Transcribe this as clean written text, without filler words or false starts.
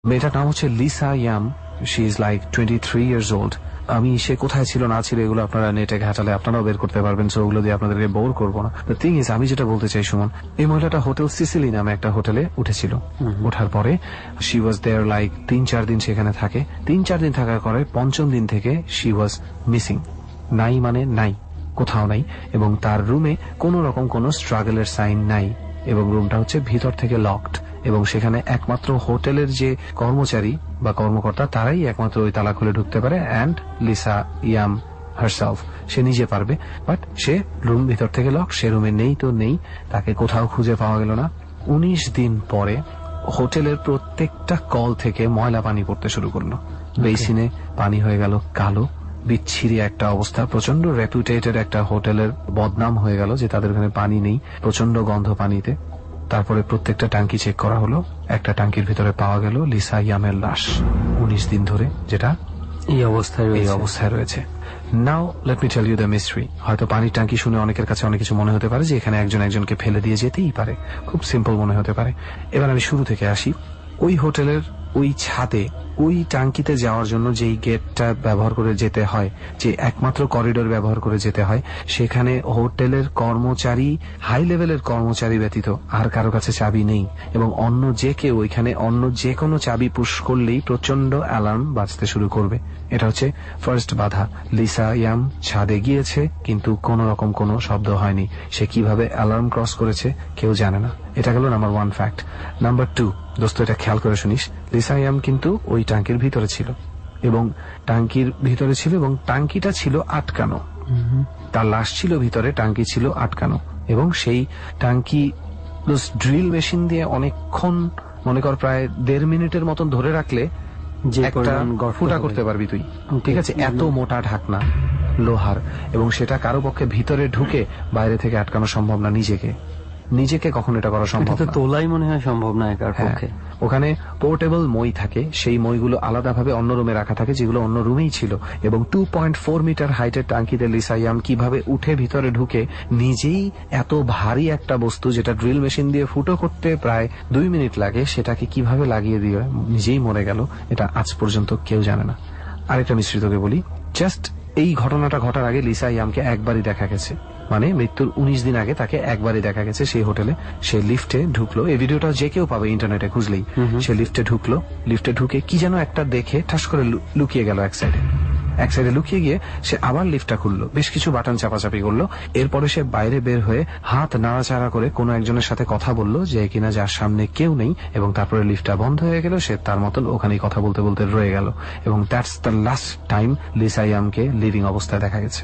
মেয়েটার নাম হচ্ছে Lisa Yam. She is like 23 years old। আমি সে কোথায় ছিল না ছিল এগুলো আপনারা নেটে ঘাটালে আপনারাও বের করতে পারবেন, সো ওগুলো দিয়ে আপনাদেরকে বোর করবো না। দ্য থিং ইজ, আমি যেটা বলতে চাই সুমন, এই মহিলাটা হোটেল সিসিলি নামে একটা হোটেলে উঠেছিল। ওঠার পরে শি ওয়াজ দেয়ার লাইক 3-4 দিন সেখানে থাকে। 3-4 দিন থাকার পরে পঞ্চম দিন থেকে শি ওয়াজ মিসিং। নাই মানে নাই, কোথাও নাই। এবং তার রুমে কোন রকম কোন স্ট্রাগলের সাইন নাই, এবং রুমটা হচ্ছে ভিতর থেকে লকড। এবং সেখানে একমাত্র হোটেলের যে কর্মচারী বা কর্মকর্তা তারাই একমাত্র ওই তালা খুলে ঢুকতে পারে, অ্যান্ড লিসা ইয়াম হারসেলফ, সে নিজে পারবে। বাট সে রুম ভিতর থেকে লক, সে রুমে নেই তো নেই, তাকে কোথাও খুঁজে পাওয়া গেল না। 19 দিন পরে হোটেলের প্রত্যেকটা কল থেকে ময়লা পানি পড়তে শুরু করলো। বেসিনে পানি হয়ে গেল কালো, বিচ্ছিরি একটা অবস্থা। প্রচন্ড রেপুটেটেড একটা হোটেলের বদনাম হয়ে গেল যে তাদের ওখানে পানি নেই, প্রচন্ড গন্ধ পানিতে। তারপরে প্রত্যেকটা ট্যাঙ্কি চেক করা হলো, একটা ট্যাঙ্কির ভিতরে পাওয়া গেল লিসা ইয়ামের লাশ 19 দিন ধরে, যেটা এই অবস্থায় রয়েছে। Now let me tell you the mystery. হয়তো পানির ট্যাঙ্কি শুনে অনেকের কাছে অনেক কিছু মনে হতে পারে যে এখানে একজন একজনকে ফেলে দিয়ে যেতেই পারে, খুব সিম্পল মনে হতে পারে। এবার আমি শুরু থেকে আসি। ওই হোটেলের ওই ছাদে ওই ট্যাঙ্কিতে যাওয়ার জন্য যেই গেটটা ব্যবহার করে যেতে হয়, যে একমাত্র করিডোর ব্যবহার করে যেতে হয়, সেখানে হোটেলের কর্মচারী, হাই লেভেলের কর্মচারী ব্যতীত আর কারো কাছে চাবি নেই। এবং অন্য যে কেউ ওইখানে অন্য যে কোনো চাবি পুশ করলেই প্রচন্ড অ্যালার্ম বাজতে শুরু করবে। এটা হচ্ছে ফার্স্ট বাধা। লিসা ইয়াম ছাদে গিয়েছে কিন্তু কোন রকম কোনো শব্দ হয়নি। সে কিভাবে অ্যালার্ম ক্রস করেছে কেউ জানে না। এটা গেল নাম্বার 1 ফ্যাক্ট। নাম্বার 2, দোস্ত এটা খেয়াল করে শুনিস, লিসা ইয়াম কিন্তু ওই ট্যাঙ্কির ভিতরে ছিল, এবং ট্যাঙ্কির ভিতরে ছিল এবং ট্যাঙ্কিটা ছিল আটকানো। তার লাশ ছিল ভিতরে, ট্যাঙ্কি ছিল আটকানো, এবং সেই ট্যাঙ্কি ড্রিল মেশিন দিয়ে অনেকক্ষণ, মনে কর প্রায় 1.5 মিনিটের মতন ধরে রাখলে যে একটা ফুটা করতে পারবি তুই, ঠিক আছে? এত মোটা ঢাকনা লোহার, এবং সেটা কারো পক্ষে ভিতরে ঢুকে বাইরে থেকে আটকানো সম্ভব না। নিজেকে কখন এটা করা সম্ভব না, তোলাই মনে হয় সম্ভব না একার পক্ষে। ওখানে পোর্টেবল মই থাকে, সেই মইগুলো আলাদাভাবে অন্য রুমে রাখা থাকে, যেগুলো অন্য রুমেই ছিল। এবং 2.4 মিটার হাইটের ট্যাঙ্কিতে লিসা ইয়াম কিভাবে উঠে ভিতরে ঢুকে নিজেই এত ভারী একটা বস্তু যেটা ড্রিল মেশিন দিয়ে ফুটো করতে প্রায় 2 মিনিট লাগে, সেটাকে কিভাবে লাগিয়ে দিয়ে নিজেই মরে গেল, এটা আজ পর্যন্ত কেউ জানে না। আরেকটা মিশ্রিতকে বলি, জাস্ট এই ঘটনাটা ঘটার আগে লিসা ইয়ামকে একবারই দেখা গেছে, মানে মৃত্যুর 19 দিন আগে তাকে একবারই দেখা গেছে সেই হোটেলে। সে লিফটে ঢুকলো, এই ভিডিওটা যে কেউ পাবে ইন্টারনেটে খুঁজলেই। সে লিফটে ঢুকলো, লিফটে ঢুকে কি যেন একটা দেখে ঠাস করে লুকিয়ে গেল এক সাইডে লুকিয়ে গিয়ে সে আবার লিফটটা খুললো, বেশ কিছু বাটন চাপাচাপি করলো। এরপরে সে বাইরে বের হয়ে হাত নাড়াচাড়া করে কোনো একজনের সাথে কথা বললো, যে কিনা যার সামনে কেউ নেই, এবং তারপরে লিফটটা বন্ধ হয়ে গেল। সে তার মতন ওখানেই কথা বলতে বলতে রয়ে গেল, এবং that's the last time Lisa ইয়ামকে লিভিং অবস্থায় দেখা গেছে।